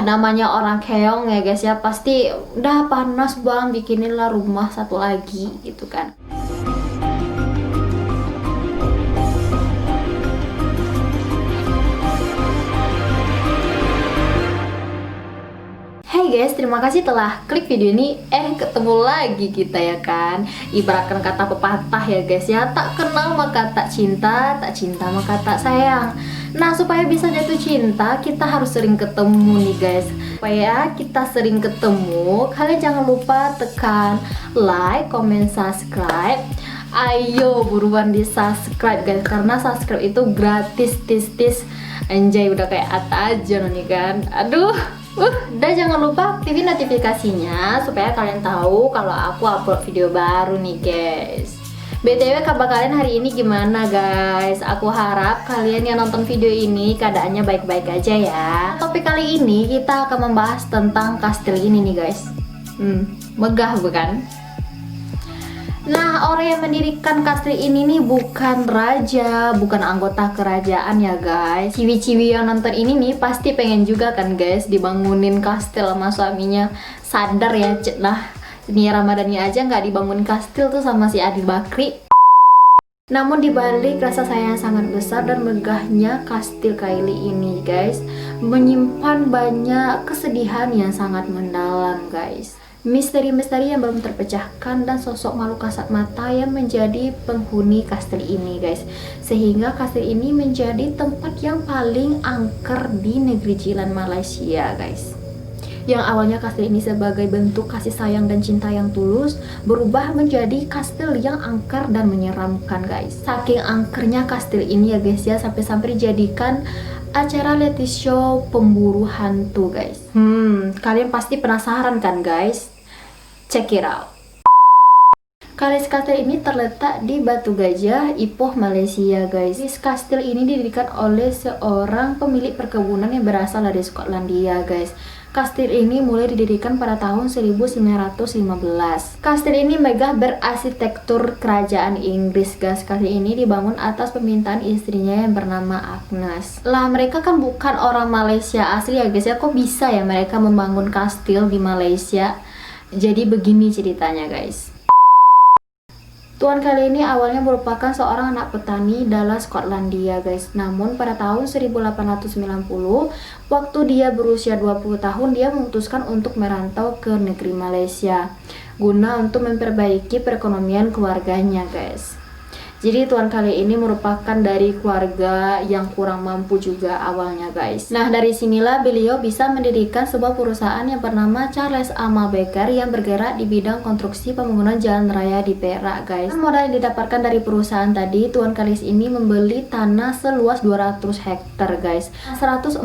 Namanya orang keong ya guys ya, pasti udah panas bang, bikinin lah rumah satu lagi gitu kan. Hey guys, terima kasih telah klik video ini. Ketemu lagi kita ya kan. Ibaratkan kata pepatah ya guys ya, tak kenal maka tak cinta maka tak sayang. Nah, supaya bisa jatuh cinta, kita harus sering ketemu nih guys. Supaya kita sering ketemu, kalian jangan lupa tekan like, comment, subscribe. Ayo buruan di subscribe guys, karena subscribe itu gratis tis. Anjay, udah kayak Atta aja nih kan. Aduh. Dan jangan lupa aktifin notifikasinya supaya kalian tahu kalau aku upload video baru nih guys. BTW kabar kalian hari ini gimana guys? Aku harap kalian yang nonton video ini keadaannya baik-baik aja ya. Topik kali ini kita akan membahas tentang kastil ini nih guys. Megah bukan? Nah, orang yang mendirikan kastil ini nih bukan raja, bukan anggota kerajaan ya guys. Ciwi-ciwi yang nonton ini nih pasti pengen juga kan guys dibangunin kastil sama suaminya. Sadar ya cek lah, Nia Ramadhani aja nggak dibangun kastil tuh sama si Adi Bakri. Namun dibalik rasa sayang sangat besar dan megahnya kastil Kylie ini guys, menyimpan banyak kesedihan yang sangat mendalam guys. Misteri-misteri yang belum terpecahkan dan sosok makhluk kasat mata yang menjadi penghuni kastil ini guys. Sehingga kastil ini menjadi tempat yang paling angker di negeri jiran Malaysia guys. Yang awalnya kastil ini sebagai bentuk kasih sayang dan cinta yang tulus, berubah menjadi kastil yang angker dan menyeramkan guys. Saking angkernya kastil ini ya guys ya, sampai-sampai dijadikan acara reality show pemburu hantu guys. Kalian pasti penasaran kan guys? Check it out. Kastil ini terletak di Batu Gajah, Ipoh, Malaysia guys. Kastil ini didirikan oleh seorang pemilik perkebunan yang berasal dari Skotlandia guys. Kastil ini mulai didirikan pada tahun 1915. Kastil ini megah berarsitektur kerajaan Inggris guys. Kastil ini dibangun atas permintaan istrinya yang bernama Agnes. Lah, mereka kan bukan orang Malaysia asli ya guys ya. Kok bisa ya mereka membangun kastil di Malaysia? Jadi begini ceritanya guys. Tuan Kylie ini awalnya merupakan seorang anak petani dalam Skotlandia guys. Namun pada tahun 1890, waktu dia berusia 20 tahun, dia memutuskan untuk merantau ke negeri Malaysia guna untuk memperbaiki perekonomian keluarganya guys. Jadi Tuan Kylie ini merupakan dari keluarga yang kurang mampu juga awalnya guys. Nah, dari sinilah beliau bisa mendirikan sebuah perusahaan yang bernama Charles Ama Baker yang bergerak di bidang konstruksi pembangunan jalan raya di Perak guys. Modal yang didapatkan dari perusahaan tadi, Tuan Kylie ini membeli tanah seluas 200 hektar guys. 144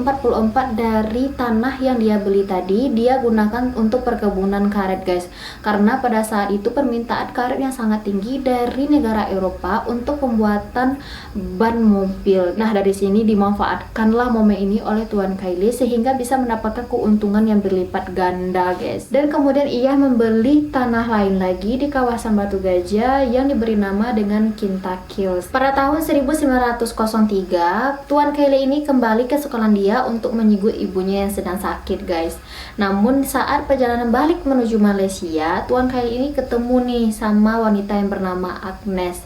dari tanah yang dia beli tadi dia gunakan untuk perkebunan karet guys. Karena pada saat itu permintaan karet yang sangat tinggi dari negara Eropa untuk pembuatan ban mobil. Nah, dari sini dimanfaatkanlah momen ini oleh Tuan Kylie sehingga bisa mendapatkan keuntungan yang berlipat ganda guys. Dan kemudian ia membeli tanah lain lagi di kawasan Batu Gajah yang diberi nama dengan Kinta Kills. Pada tahun 1903, Tuan Kylie ini kembali ke Skotlandia untuk menyiguk ibunya yang sedang sakit guys. Namun saat perjalanan balik menuju Malaysia, Tuan Kylie ini ketemu nih sama wanita yang bernama Agnes.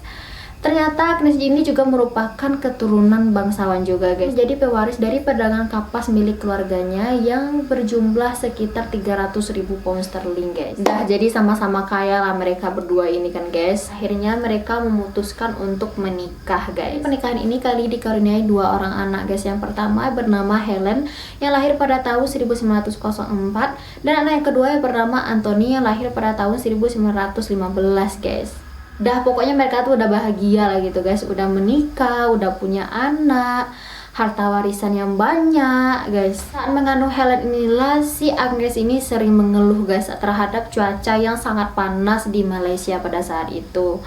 Ternyata Agnes ini juga merupakan keturunan bangsawan juga guys. Jadi pewaris dari perdagangan kapas milik keluarganya yang berjumlah sekitar 300.000 pound sterling guys. Dah jadi sama-sama kaya lah mereka berdua ini kan guys. Akhirnya mereka memutuskan untuk menikah guys. Pernikahan ini kali dikaruniai dua orang anak guys. Yang pertama bernama Helen yang lahir pada tahun 1904 dan anak yang kedua yang bernama Anthony yang lahir pada tahun 1915 guys. Dah pokoknya mereka tuh udah bahagia lah gitu guys, udah menikah, udah punya anak, harta warisan yang banyak guys. Saat mengandung Helen inilah si Agnes ini sering mengeluh guys terhadap cuaca yang sangat panas di Malaysia pada saat itu.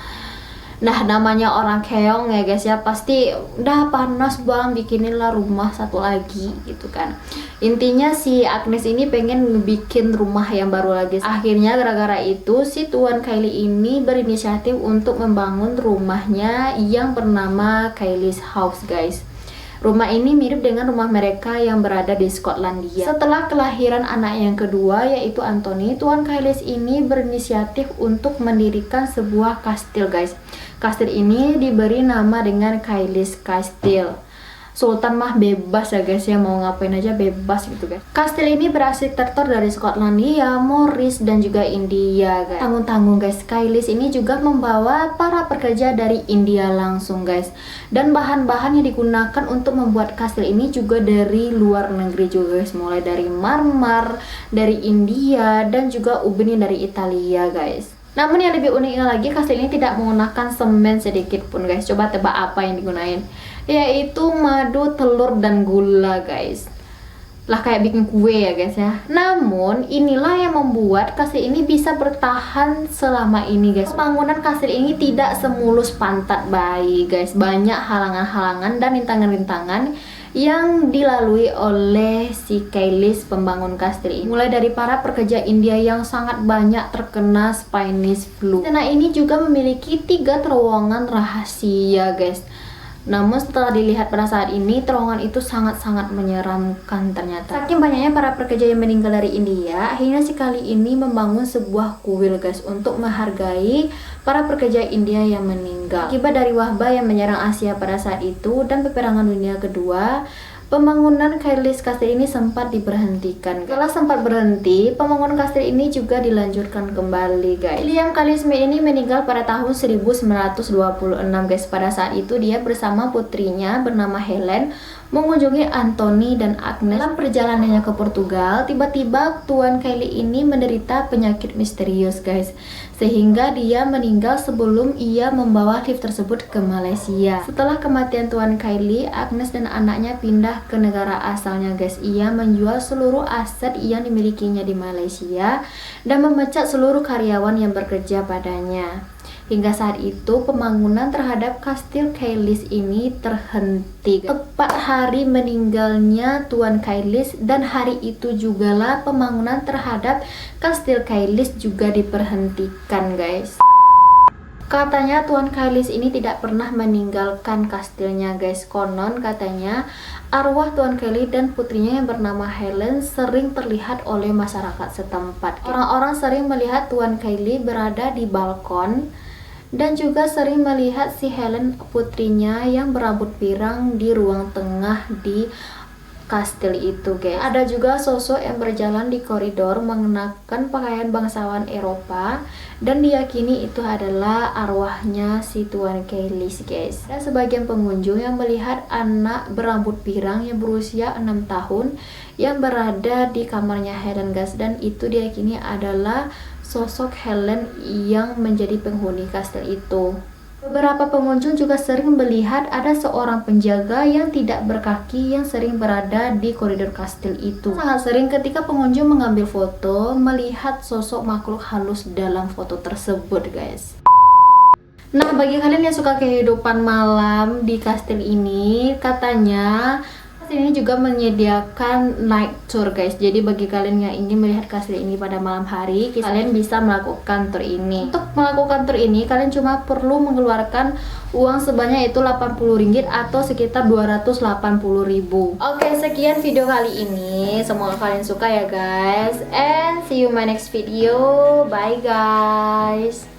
Nah, namanya orang keong ya guys ya, pasti udah panas bang, bikinin lah rumah satu lagi gitu kan. Intinya si Agnes ini pengen bikin rumah yang baru lagi. Akhirnya gara-gara itu si Tuan Kylie ini berinisiatif untuk membangun rumahnya yang bernama Kylie's House guys. Rumah ini mirip dengan rumah mereka yang berada di Skotlandia. Setelah kelahiran anak yang kedua yaitu Anthony, Tuan Kailis ini berinisiatif untuk mendirikan sebuah kastil guys. Kastil ini diberi nama dengan Kailis Castle. Sultan mah bebas ya guys ya, mau ngapain aja bebas gitu guys. Kastil ini berarsitektur dari Skotlandia, Morris dan juga India guys. Tanggung-tanggung guys, Kailis ini juga membawa para pekerja dari India langsung guys. Dan bahan-bahan yang digunakan untuk membuat kastil ini juga dari luar negeri juga guys. Mulai dari marmer dari India dan juga ubin dari Italia guys. Namun yang lebih uniknya lagi, kastil ini tidak menggunakan semen sedikit pun guys. Coba tebak apa yang digunain? Yaitu madu, telur, dan gula guys. Lah kayak bikin kue ya guys ya. Namun inilah yang membuat kastil ini bisa bertahan selama ini guys. Pembangunan kastil ini tidak semulus pantat bayi guys. Banyak halangan-halangan dan rintangan-rintangan yang dilalui oleh si Kailis pembangun kastil ini. Mulai dari para pekerja India yang sangat banyak terkena Spanish flu. Istana ini juga memiliki 3 terowongan rahasia guys. Namun setelah dilihat pada saat ini, terowongan itu sangat-sangat menyeramkan ternyata. Saking banyaknya para pekerja yang meninggal dari India, akhirnya si kali ini membangun sebuah kuil guys untuk menghargai para pekerja India yang meninggal. Akibat dari wabah yang menyerang Asia pada saat itu dan peperangan dunia kedua, pembangunan Kailis Castle ini sempat diberhentikan. Setelah sempat berhenti, pembangunan kastil ini juga dilanjutkan kembali guys. William Kailis ini meninggal pada tahun 1926 guys. Pada saat itu dia bersama putrinya bernama Helen mengunjungi Anthony dan Agnes. Dalam perjalanannya ke Portugal, tiba-tiba Tuan Kailis ini menderita penyakit misterius guys, sehingga dia meninggal sebelum ia membawa lift tersebut ke Malaysia. Setelah kematian Tuan Kailis, Agnes dan anaknya pindah ke negara asalnya guys. Ia menjual seluruh aset yang dimilikinya di Malaysia dan memecat seluruh karyawan yang bekerja padanya. Hingga saat itu pembangunan terhadap kastil Kailis ini terhenti. Tepat hari meninggalnya Tuan Kailis dan hari itu jugalah pembangunan terhadap kastil Kailis juga diperhentikan guys. Katanya Tuan Kailis ini tidak pernah meninggalkan kastilnya guys. Konon katanya arwah Tuan Kailis dan putrinya yang bernama Helen sering terlihat oleh masyarakat setempat. Orang-orang sering melihat Tuan Kailis berada di balkon dan juga sering melihat si Helen putrinya yang berambut pirang di ruang tengah di kastil itu guys. Ada juga sosok yang berjalan di koridor mengenakan pakaian bangsawan Eropa dan diyakini itu adalah arwahnya si Tuan Kailis guys. Ada sebagian pengunjung yang melihat anak berambut pirang yang berusia 6 tahun yang berada di kamarnya Helen guys, dan itu diyakini adalah sosok Helen yang menjadi penghuni kastil itu. Beberapa pengunjung juga sering melihat ada seorang penjaga yang tidak berkaki yang sering berada di koridor kastil itu. Sangat sering ketika pengunjung mengambil foto melihat sosok makhluk halus dalam foto tersebut guys. Nah, bagi kalian yang suka kehidupan malam di kastil ini, katanya kastil ini juga menyediakan night tour guys. Jadi bagi kalian yang ingin melihat kastil ini pada malam hari, kalian bisa melakukan tour ini. Untuk melakukan tour ini kalian cuma perlu mengeluarkan uang sebanyak itu Rp80 atau sekitar 280.000. Oke, sekian video kali ini. Semoga kalian suka ya guys. And see you my next video. Bye guys.